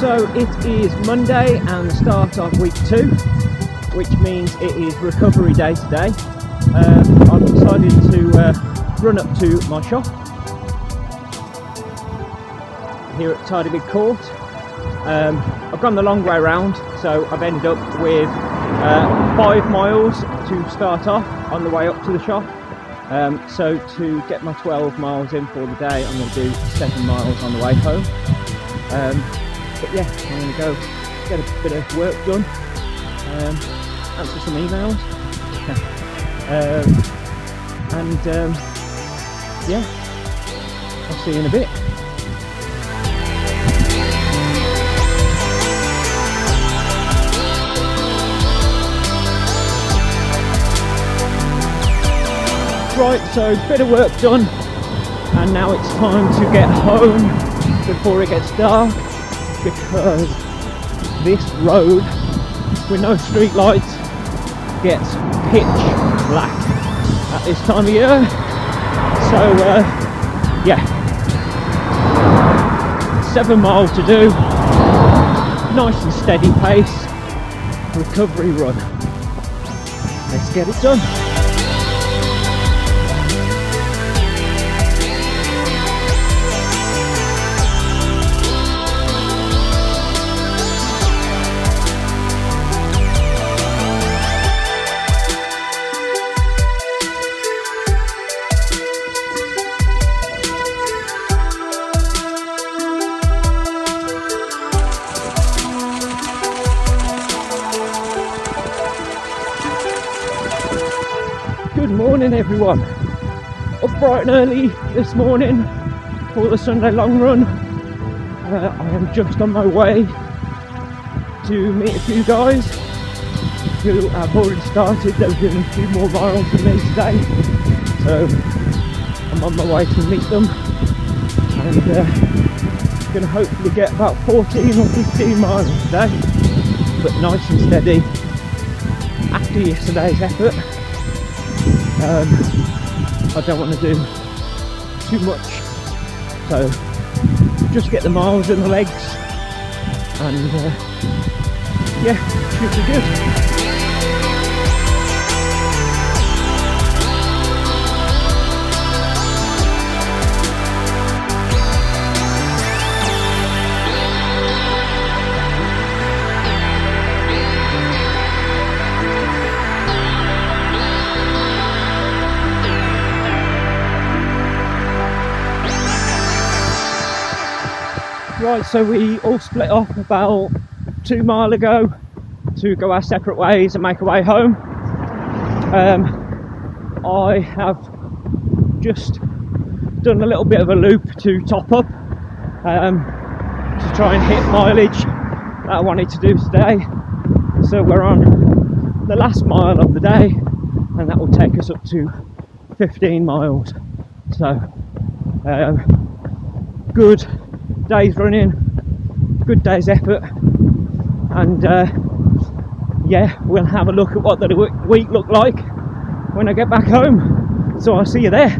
So it is Monday and the start of week 2, which means it is recovery day today. I've decided to run up to my shop here at Tidy Big Court. I've gone the long way round, so I've ended up with 5 miles to start off on the way up to the shop. So to get my 12 miles in for the day, I'm going to do 7 miles on the way home. But yeah, I'm going to go get a bit of work done, answer some emails, and yeah, I'll see you in a bit. Right, so bit of work done, and now it's time to get home before it gets dark, because this road with no street lights gets pitch black at this time of year. So yeah, 7 miles to do, nice and steady pace, recovery run. Let's get it done. Good morning everyone, up bright and early this morning for the Sunday long run. I am just on my way to meet a few guys who have already started. They're doing a few more miles than me today, so I'm on my way to meet them, and going to hopefully get about 14 or 15 miles today, but nice and steady after yesterday's effort. I don't want to do too much, so just get the miles in the legs, and yeah, should be good. Right, so we all split off about 2 miles ago to go our separate ways and make our way home. I have just done a little bit of a loop to top up, to try and hit mileage that I wanted to do today. So we're on the last mile of the day, and that will take us up to 15 miles. So good day's running, good day's effort, and yeah, we'll have a look at what the week looked like when I get back home. So I'll see you there.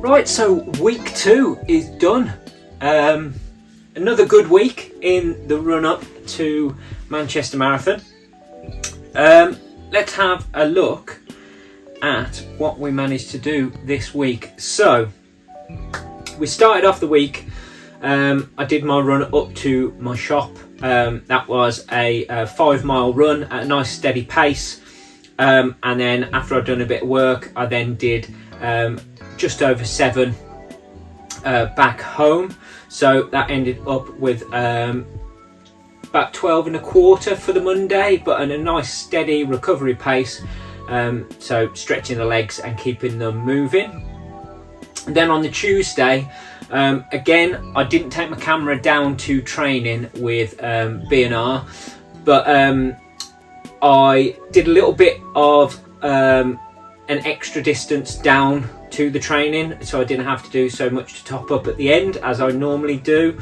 Right, so week 2 is done. Another good week in the run up to Manchester Marathon. Let's have a look at what we managed to do this week. So we started off the week, I did my run up to my shop That was a 5 mile run at a nice steady pace, and then after I'd done a bit of work, I then did just over 7 back home. So that ended up with about 12 and a quarter for the Monday, but at a nice steady recovery pace, so stretching the legs and keeping them moving. And then on the Tuesday, again, I didn't take my camera down to training with B&R, but I did a little bit of an extra distance down to the training, so I didn't have to do so much to top up at the end as I normally do.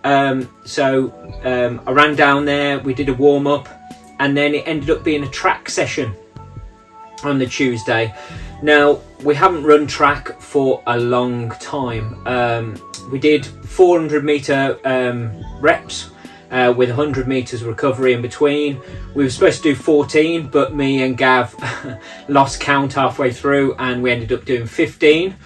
So I ran down there, we did a warm-up, and then it ended up being a track session on the Tuesday. Now, we haven't run track for a long time. We did 400 metre reps with 100 metres recovery in between. We were supposed to do 14, but me and Gav lost count halfway through and we ended up doing 15.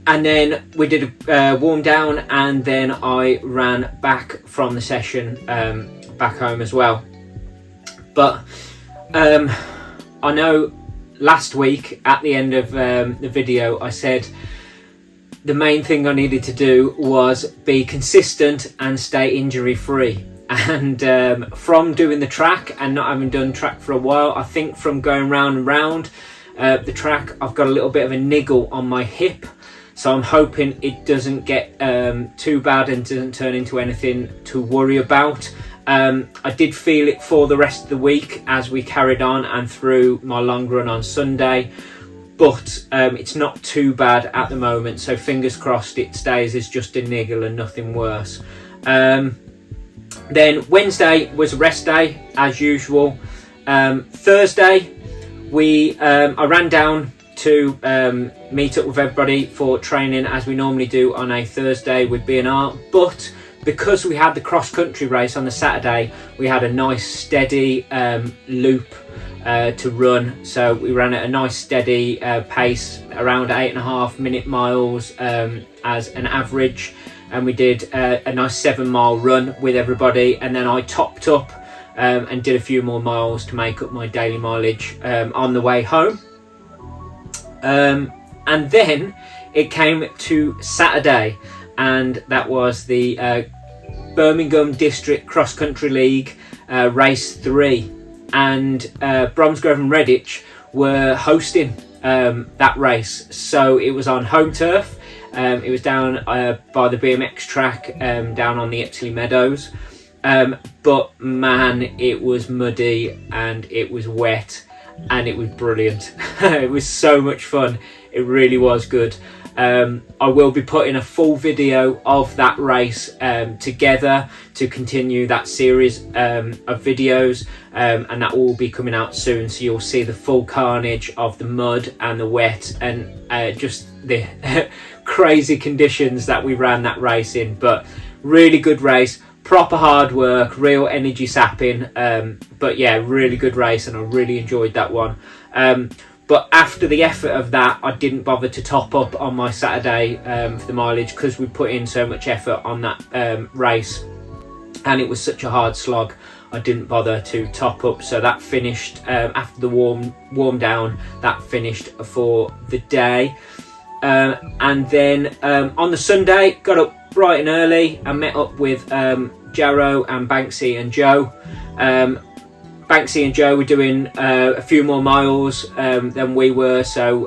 And then we did a warm down, and then I ran back from the session back home as well. But I know last week at the end of the video I said the main thing I needed to do was be consistent and stay injury free. And from doing the track and not having done track for a while, I think from going round and round the track, I've got a little bit of a niggle on my hip. So I'm hoping it doesn't get too bad and doesn't turn into anything to worry about. I did feel it for the rest of the week as we carried on and through my long run on Sunday, but it's not too bad at the moment, so fingers crossed it stays as just a niggle and nothing worse. Then Wednesday was a rest day as usual. Thursday I ran down to meet up with everybody for training as we normally do on a Thursday with B&R, but because we had the cross country race on the Saturday, we had a nice steady loop to run. So we ran at a nice steady pace, around 8.5 minute miles as an average, and we did a nice 7 mile run with everybody, and then I topped up and did a few more miles to make up my daily mileage on the way home. And then it came to Saturday, and that was the Birmingham District Cross Country League race 3, and Bromsgrove and Redditch were hosting that race. So it was on home turf. It was down by the BMX track down on the Ipsley Meadows, but man, it was muddy and it was wet and it was brilliant. It was so much fun. It really was good. I will be putting a full video of that race together to continue that series of videos, and that will be coming out soon, so you'll see the full carnage of the mud and the wet and just the crazy conditions that we ran that race in. But really good race, proper hard work, real energy sapping, but yeah, really good race, and I really enjoyed that one. But after the effort of that, I didn't bother to top up on my Saturday for the mileage, because we put in so much effort on that race and it was such a hard slog. I didn't bother to top up, so that finished after the warm down. That finished for the day, and then on the Sunday, got up bright and early and met up with Jarrow and Banksy and Joe. Banksy and Joe were doing a few more miles than we were, so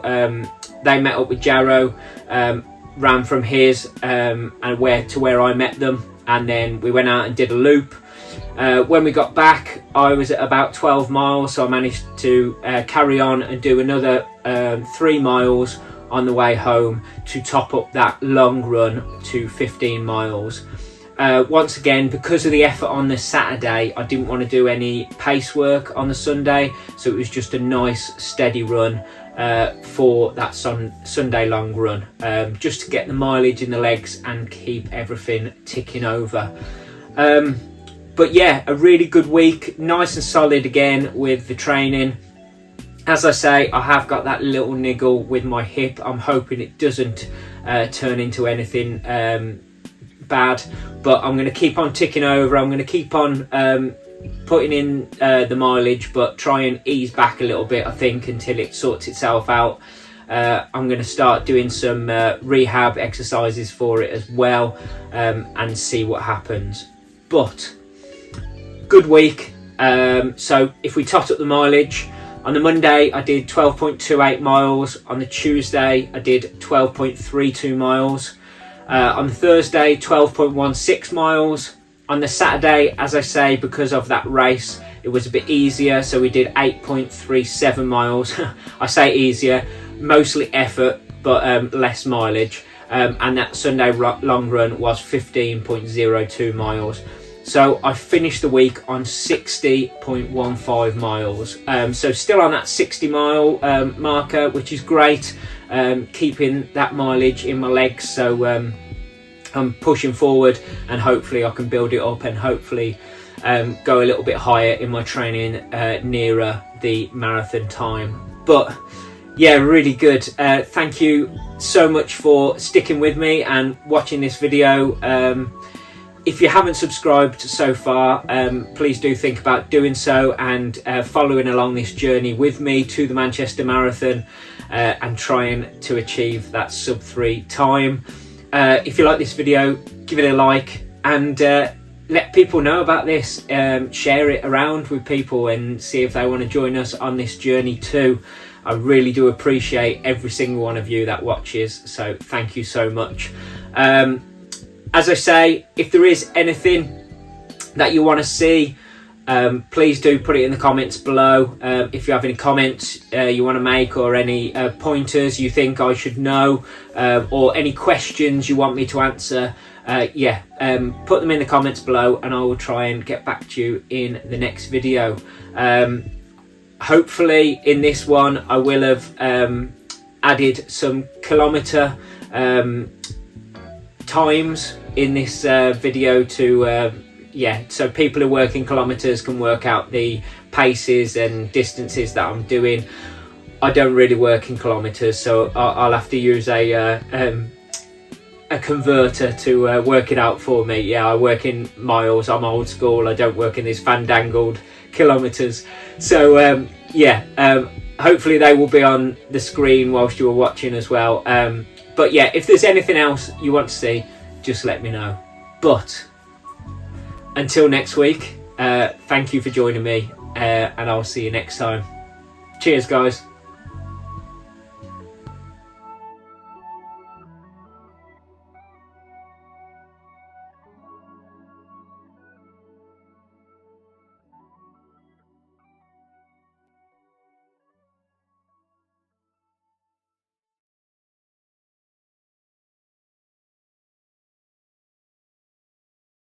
they met up with Jarrow, ran from his and where I met them, and then we went out and did a loop. When we got back, I was at about 12 miles, so I managed to carry on and do another 3 miles on the way home to top up that long run to 15 miles. Once again, because of the effort on the Saturday, I didn't want to do any pace work on the Sunday, so it was just a nice steady run for that Sunday long run, just to get the mileage in the legs and keep everything ticking over. But yeah, a really good week, nice and solid again with the training. As I say, I have got that little niggle with my hip. I'm hoping it doesn't turn into anything bad, but I'm going to keep on ticking over. I'm going to keep on putting in the mileage, but try and ease back a little bit, I think, until it sorts itself out. I'm going to start doing some rehab exercises for it as well, and see what happens. But good week. So if we tot up the mileage, on the Monday I did 12.28 miles, on the Tuesday I did 12.32 miles, on the Thursday 12.16 miles, on the Saturday, as I say, because of that race it was a bit easier, so we did 8.37 miles. I say easier, mostly effort, but less mileage, and that Sunday long run was 15.02 miles. So I finished the week on 60.15 miles. So still on that 60 mile marker, which is great. Keeping that mileage in my legs. So I'm pushing forward, and hopefully I can build it up, and hopefully go a little bit higher in my training nearer the marathon time. But yeah, really good. Thank you so much for sticking with me and watching this video. If you haven't subscribed so far, please do think about doing so, and following along this journey with me to the Manchester Marathon, and trying to achieve that sub 3 time. If you like this video, give it a like, and let people know about this. Share it around with people and see if they want to join us on this journey too. I really do appreciate every single one of you that watches, so thank you so much. As I say, if there is anything that you want to see, please do put it in the comments below. If you have any comments you want to make, or any pointers you think I should know, or any questions you want me to answer, put them in the comments below, and I will try and get back to you in the next video. Hopefully in this one I will have added some kilometre times in this video to so people who work in kilometers can work out the paces and distances that I'm doing. I don't really work in kilometers, so I'll have to use a converter to work it out for me. Yeah, I work in miles. I'm old school. I don't work in these fandangled kilometers. So hopefully they will be on the screen whilst you are watching as well. But yeah, if there's anything else you want to see, just let me know. But until next week, thank you for joining me, and I'll see you next time. Cheers, guys.